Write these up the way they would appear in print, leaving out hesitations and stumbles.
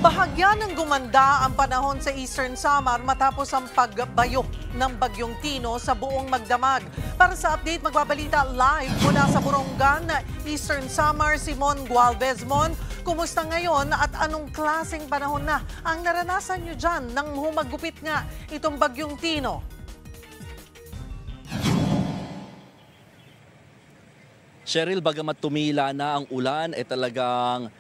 Bahagya ng gumanda ang panahon sa Eastern Samar matapos ang pagbayo ng Bagyong Tino sa buong Magdamag. Para sa update, magbabalita live mula sa Borongan, Eastern Samar, Simon Gualvez. Mon, kumusta ngayon at anong klaseng panahon na ang naranasan nyo dyan nang humagupit nga itong Bagyong Tino? Cheryl, bagamat tumila na ang ulan, talagang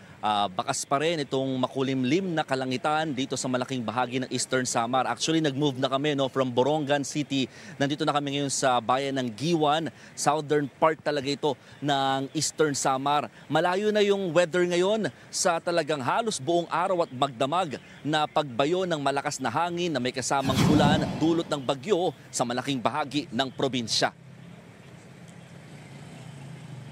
bakas pa rin itong makulimlim na kalangitan dito sa malaking bahagi ng Eastern Samar. Actually, nag-move na kami from Borongan City. Nandito na kami ngayon sa bayan ng Giwan. Southern part talaga ito ng Eastern Samar. Malayo na yung weather ngayon sa talagang halos buong araw at magdamag na pagbayo ng malakas na hangin na may kasamang ulan dulot ng bagyo sa malaking bahagi ng probinsya.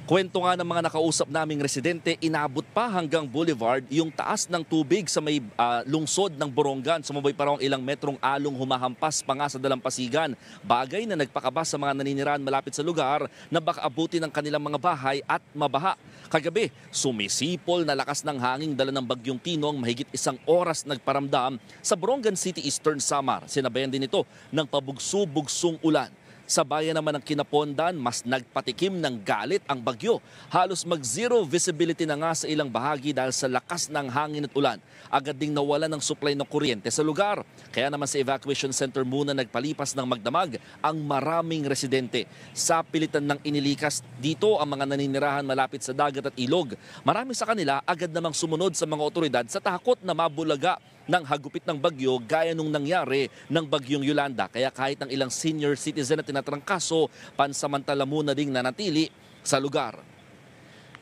Kwento nga ng mga nakausap naming residente, inabot pa hanggang Boulevard yung taas ng tubig sa may lungsod ng Borongan. Sumabay pa raw ang ilang metrong along humahampas pa nga sa dalampasigan. Bagay na nagpakaba sa mga naninirahan malapit sa lugar na baka abutin ng kanilang mga bahay at mabaha. Kagabi, sumisipol na lakas ng hangin dala ng Bagyong Tino ang mahigit 1 oras nagparamdam sa Borongan City, Eastern Samar. Sinabayan din ito ng pabugso-bugsong ulan. Sa bayan naman ng Kinapondan, mas nagpatikim ng galit ang bagyo. Halos mag-zero visibility na nga sa ilang bahagi dahil sa lakas ng hangin at ulan. Agad ding nawala ng supply ng kuryente sa lugar. Kaya naman sa evacuation center muna nagpalipas ng magdamag ang maraming residente. Sa pilitan ng inilikas dito ang mga naninirahan malapit sa dagat at ilog. Marami sa kanila agad namang sumunod sa mga otoridad sa takot na mabulaga ng hagupit ng bagyo gaya nung nangyari ng Bagyong Yolanda. Kaya kahit ang ilang senior citizen na tinatrangkaso, pansamantala muna ding nanatili sa lugar.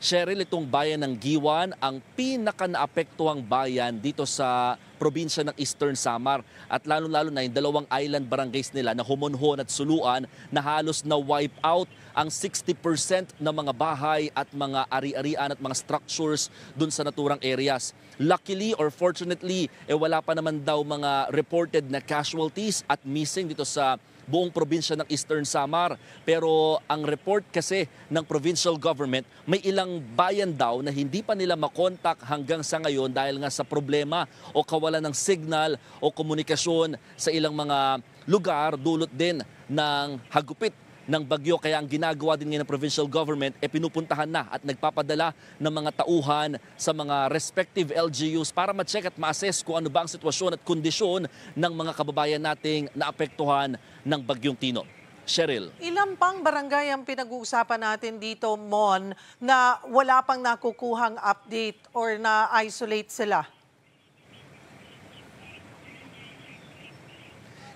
Cheryl, itong bayan ng Giwan ang pinaka-naapektuhang bayan dito sa probinsya ng Eastern Samar at lalo-lalo na yung 2 island barangays nila na Homonhon at Suluan na halos na wipe out ang 60% ng mga bahay at mga ari-arian at mga structures dun sa naturang areas. Luckily or fortunately, wala pa naman daw mga reported na casualties at missing dito sa buong probinsya ng Eastern Samar. Pero ang report kasi ng provincial government, may ilang bayan daw na hindi pa nila makontak hanggang sa ngayon dahil nga sa problema o kawalan ng signal o komunikasyon sa ilang mga lugar dulot din ng hagupit ng bagyo. Kaya ang ginagawa din ngayon ng provincial government pinupuntahan na at nagpapadala ng mga tauhan sa mga respective LGUs para ma-check at ma-assess kung ano ba ang sitwasyon at kondisyon ng mga kababayan nating naapektuhan ng Bagyong Tino. Cheryl. Ilang pang barangay ang pinag-uusapan natin dito, Mon, na wala pang nakukuhang update or na-isolate sila?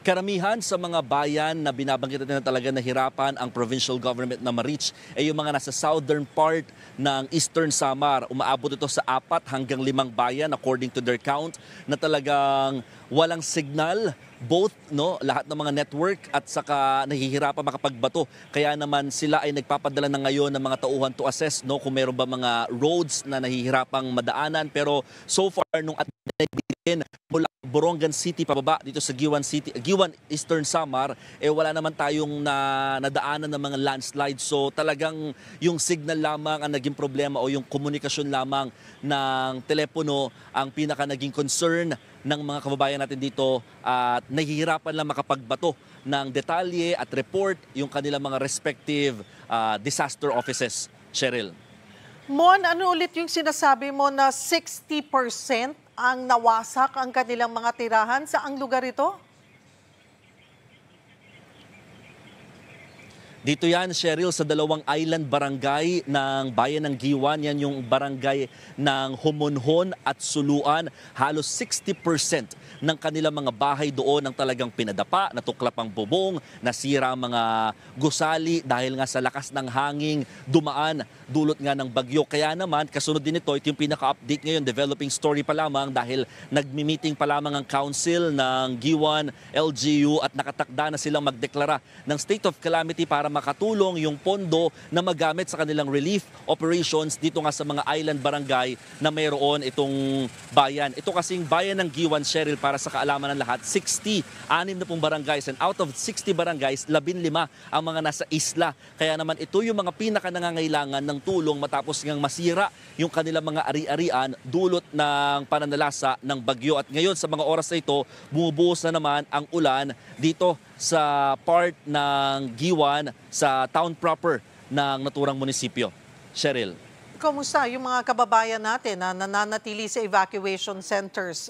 Karamihan sa mga bayan na binabanggit natin na talaga nahirapan ang provincial government na ma-reach ay yung mga nasa southern part ng Eastern Samar. Umaabot ito sa 4 hanggang 5 bayan according to their count na talagang walang signal, both lahat ng mga network at saka nahihirapan makapagbato. Kaya naman sila ay nagpapadala na ngayon ng mga tauhan to assess kung meron ba mga roads na nahihirapang madaanan. Pero so far nung at nagbigyan mula Borongan City pababa dito sa Giwan City, Giwan Eastern Samar, wala naman tayong nadaanan ng mga landslide. So talagang yung signal lamang ang naging problema o yung komunikasyon lamang ng telepono ang pinaka naging concern ng mga kababayan natin dito at nahihirapan lang makapagbato ng detalye at report yung kanilang mga respective disaster offices. Cheryl. Mon, ano ulit yung sinasabi mo na 60% ang nawasak ang kanilang mga tirahan? Saang lugar ito? Dito yan, Cheryl, sa 2 island barangay ng bayan ng Giwan. Yan yung barangay ng Homonhon at Suluan. Halos 60% ng kanilang mga bahay doon ang talagang pinadapa, natuklap ang bubong, nasira mga gusali dahil nga sa lakas ng hangin dumaan dulot nga ng bagyo. Kaya naman, kasunod din ito yung pinaka-update ngayon, developing story pa lamang dahil nagmi-meeting pa lamang ang council ng Giwan, LGU at nakatakda na silang magdeklara ng state of calamity para makatulong yung pondo na magamit sa kanilang relief operations dito nga sa mga island barangay na mayroon itong bayan. Ito kasing bayan ng Giwan, Cheryl, para sa kaalaman ng lahat, 6 na pong barangays, and out of 60 barangays, 15 ang mga nasa isla. Kaya naman ito yung mga pinaka nangangailangan ng tulong matapos ngang masira yung kanilang mga ari-arian dulot ng pananalasa ng bagyo. At ngayon sa mga oras na ito, bumubuhos na naman ang ulan dito sa part ng Giwan sa town proper ng naturang munisipyo. Cheryl. Kamusta yung mga kababayan natin na nananatili sa evacuation centers?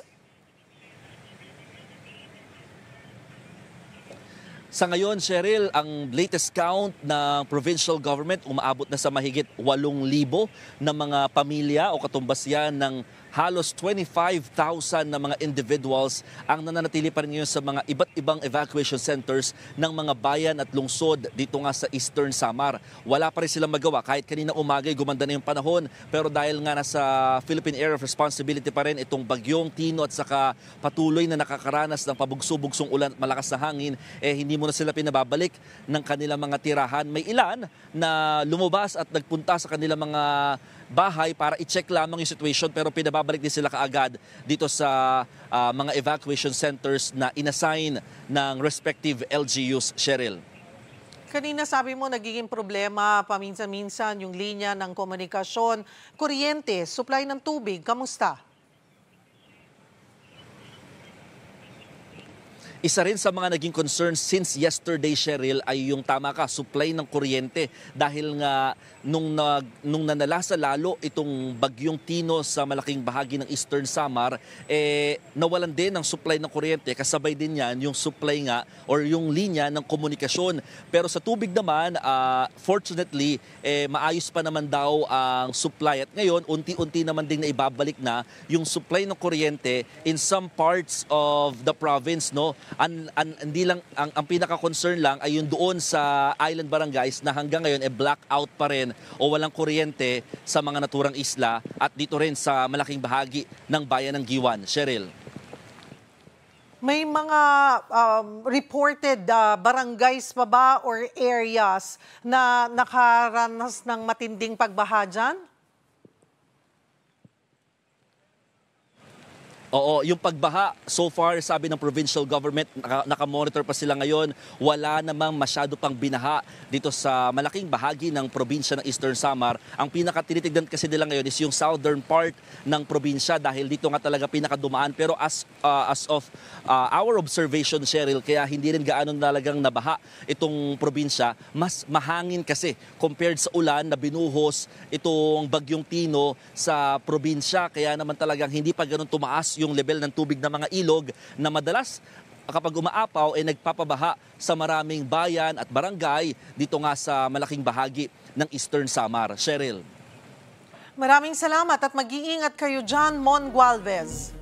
Sa ngayon, Cheryl, ang latest count ng provincial government umaabot na sa mahigit 8,000 na mga pamilya o katumbas yan ng halos 25,000 na mga individuals ang nananatili pa rin ngayon sa mga iba't ibang evacuation centers ng mga bayan at lungsod dito nga sa Eastern Samar. Wala pa rin silang magawa kahit kanina umaga gumanda na yung panahon, pero dahil nga nasa Philippine Area of Responsibility pa rin itong bagyong Tino at saka patuloy na nakakaranas ng pabugso-bugsong ulan at malakas na hangin, hindi mo na sila pinababalik ng kanilang mga tirahan. May ilan na lumabas at nagpunta sa kanilang mga bahay para i-check lamang yung situation, pero pinababalik din sila kaagad dito sa mga evacuation centers na inassign ng respective LGUs, Cheryl. Kanina sabi mo nagiging problema paminsan-minsan yung linya ng komunikasyon, kuryente, supply ng tubig, kamusta? Isa rin sa mga naging concerns since yesterday, Cheryl, ay yung tama ka, supply ng kuryente. Dahil nga nung nanalasa lalo itong bagyong Tino sa malaking bahagi ng Eastern Samar, nawalan din ng supply ng kuryente. Kasabay din yan yung supply nga or yung linya ng komunikasyon. Pero sa tubig naman, fortunately, maayos pa naman daw ang supply. At ngayon, unti-unti naman din na ibabalik na yung supply ng kuryente in some parts of the province, no? Hindi lang ang pinaka-concern lang ay yung doon sa island barangays na hanggang ngayon blackout pa rin o walang kuryente sa mga naturang isla at dito rin sa malaking bahagi ng bayan ng Giwan. Cheryl. May mga reported barangays pa ba or areas na nakaranas ng matinding pagbaha dyan? Oo, yung pagbaha, so far sabi ng provincial government, nakamonitor pa sila ngayon, wala namang masyado pang binaha dito sa malaking bahagi ng probinsya ng Eastern Samar. Ang pinakatinitignan kasi nila ngayon is yung southern part ng probinsya dahil dito nga talaga pinakadumaan. Pero as of our observation, Cheryl, kaya hindi rin gaano talagang nabaha itong probinsya, mas mahangin kasi compared sa ulan na binuhos itong bagyong Tino sa probinsya. Kaya naman talagang hindi pa ganun tumaas yung level ng tubig ng mga ilog na madalas kapag umaapaw ay nagpapabaha sa maraming bayan at barangay dito nga sa malaking bahagi ng Eastern Samar. Cheryl. Maraming salamat at mag-iingat kayo dyan, Mon Gualvez.